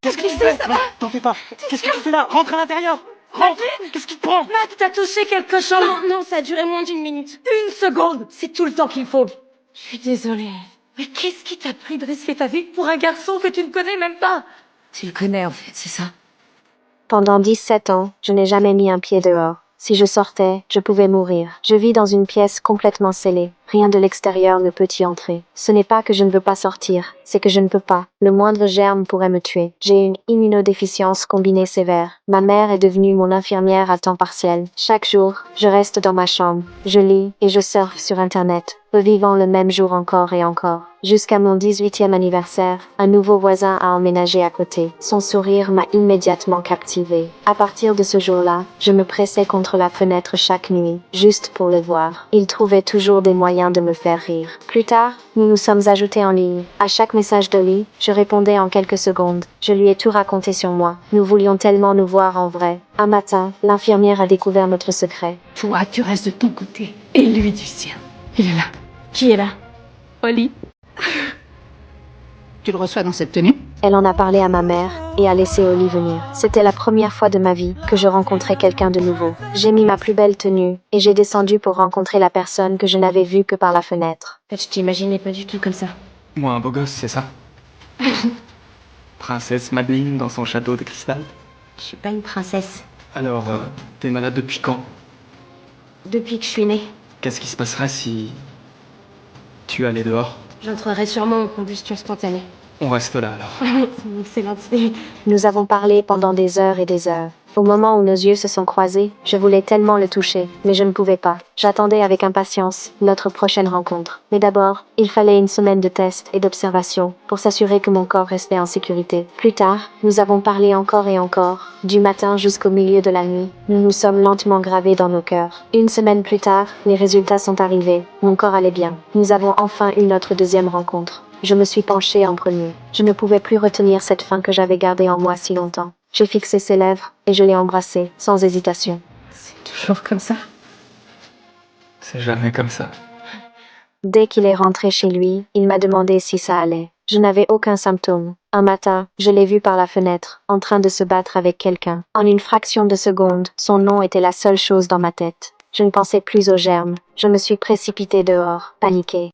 Qu'est-ce qu'il fait? Ça va? T'en fais pas. Qu'est-ce qu'il fait là? Rentre à l'intérieur. Rentre. Qu'est-ce qu'il te prend? Matt, t'as touché quelque chose? Non, ça a duré moins d'une minute. Une seconde, c'est tout le temps qu'il faut. Je suis désolée. Mais qu'est-ce qui t'a pris de risquer ta vie pour un garçon que tu ne connais même pas? Tu le connais en fait, c'est ça? Pendant 17 ans, je n'ai jamais mis un pied dehors. Si je sortais, je pouvais mourir. Je vis dans une pièce complètement scellée. Rien de l'extérieur ne peut y entrer. Ce n'est pas que je ne veux pas sortir, c'est que je ne peux pas. Le moindre germe pourrait me tuer. J'ai une immunodéficience combinée sévère. Ma mère est devenue mon infirmière à temps partiel. Chaque jour, je reste dans ma chambre. Je lis et je surfe sur Internet, revivant le même jour encore et encore. Jusqu'à mon 18e anniversaire, un nouveau voisin a emménagé à côté. Son sourire m'a immédiatement captivée. À partir de ce jour-là, je me pressais contre la fenêtre chaque nuit, juste pour le voir. Il trouvait toujours des moyens de me faire rire. Plus tard, nous nous sommes ajoutés en ligne. À chaque message de lui, je répondais en quelques secondes. Je lui ai tout raconté sur moi. Nous voulions tellement nous voir en vrai. Un matin, l'infirmière a découvert notre secret. Toi, tu restes de ton côté. Et lui du sien. Il est là. Qui est là? Oli. Tu le reçois dans cette tenue? Elle en a parlé à ma mère et a laissé Oli venir. C'était la première fois de ma vie que je rencontrais quelqu'un de nouveau. J'ai mis ma plus belle tenue et j'ai descendu pour rencontrer la personne que je n'avais vue que par la fenêtre. En fait, je t'imaginais pas du tout comme ça. Moi, un beau gosse, c'est ça? Princesse Madeleine dans son château de cristal. Je suis pas une princesse. Alors, t'es malade depuis quand? Depuis que je suis née, Qu'est-ce qui se passerait si tu allais dehors? j'entrerai sûrement en combustion spontanée. On reste là alors. C'est une excellente idée. Nous avons parlé pendant des heures et des heures. Au moment où nos yeux se sont croisés, je voulais tellement le toucher, mais je ne pouvais pas. J'attendais avec impatience notre prochaine rencontre. Mais d'abord, il fallait une semaine de tests et d'observation pour s'assurer que mon corps restait en sécurité. Plus tard, nous avons parlé encore et encore. Du matin jusqu'au milieu de la nuit, nous nous sommes lentement gravés dans nos cœurs. Une semaine plus tard, les résultats sont arrivés. Mon corps allait bien. Nous avons enfin eu notre deuxième rencontre. Je me suis penchée en premier. Je ne pouvais plus retenir cette faim que j'avais gardée en moi si longtemps. J'ai fixé ses lèvres et je l'ai embrassé, sans hésitation. C'est toujours comme ça. C'est jamais comme ça. Dès qu'il est rentré chez lui, il m'a demandé si ça allait. Je n'avais aucun symptôme. Un matin, je l'ai vu par la fenêtre, en train de se battre avec quelqu'un. En une fraction de seconde, son nom était la seule chose dans ma tête. Je ne pensais plus aux germes. Je me suis précipitée dehors, paniquée.